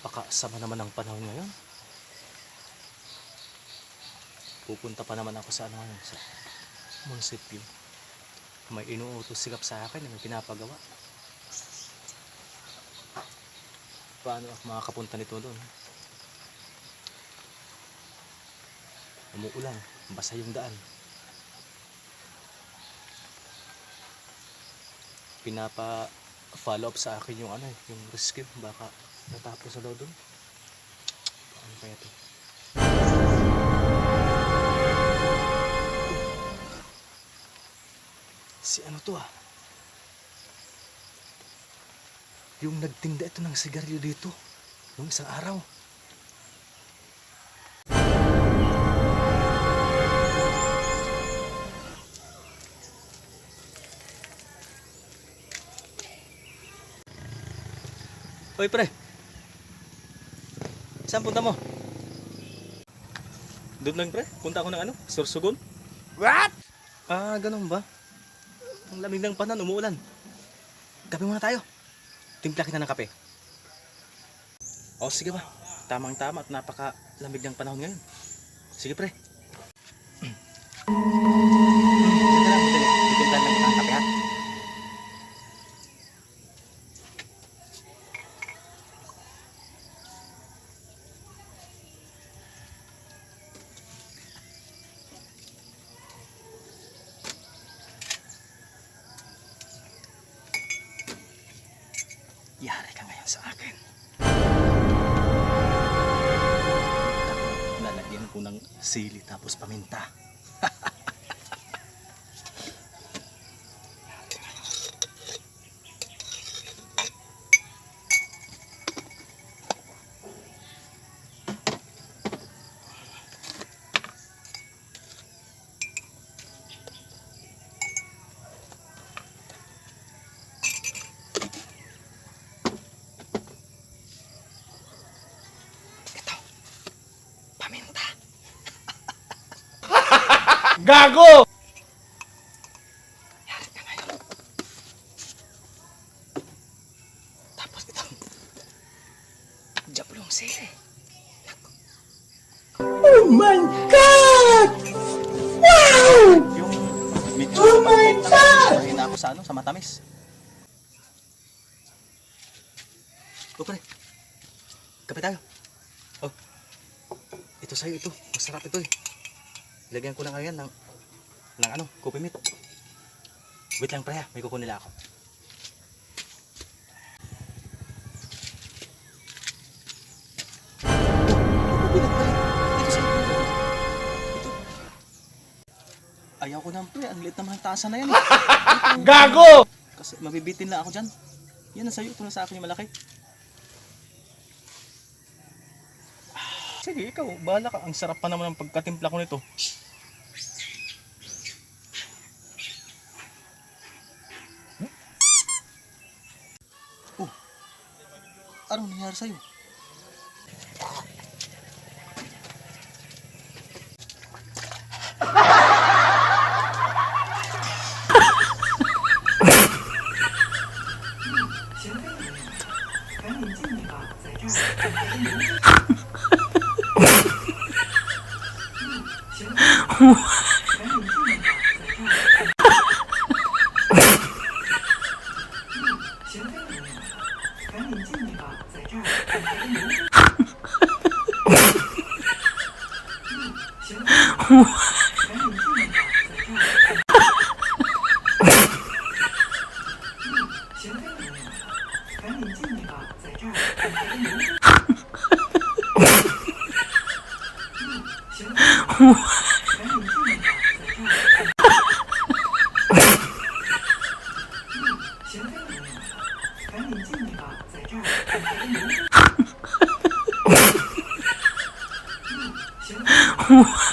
Napakasama naman ang panahon ngayon. Pupunta pa naman ako sa ngayon, sa munisipyo. May inuutos sigap sa akin na may pinapagawa. Paano ako makakapunta nito doon? Umuulan, basa yung daan. Pinapa-follow up sa akin yung yung rescue. Baka natapos sa loob doon. Ano kaya ito? Si ano to Yung nagtinda ito ng sigarilyo dito nung isang araw. Hoy pre, saan punta mo? Doon lang pre, punta ako ng Sorsogon. What? Ganun ba? Ang lamig ng panahon, umuulan. Kape muna tayo. Timpla kita ng kape. O sige ba, tamang tama at napakalamig ng panahon ngayon. Sige pre. Sige lang, timpla lang kita ng kape ha. Yari ka ngayon sa akin. Lalagyan ko ng sili tapos paminta. Gago! Yari ka ngayon. Tapos itong jablong sili. Oh my God! Wow! Yung medyo Oh my God! mahina ako sa matamis. O pre, kape tayo. Oh, ito sa'yo ito. Masarap ito eh. Ilagyan ko lang ngayon ng coffee meat. Wait lang pre ha, may kukunin nila ako. Ayaw ko naman pre, ang liit naman ang tasa na yan eh. Gago! Kasi mabibitin lang ako dyan. Yan ang sayo, ito na sa akin yung malaki. Sige, ikaw, bahala ka. Ang sarap pa naman ng pagkatimpla ko nito. Oh, anong nangyari sa'yo? What?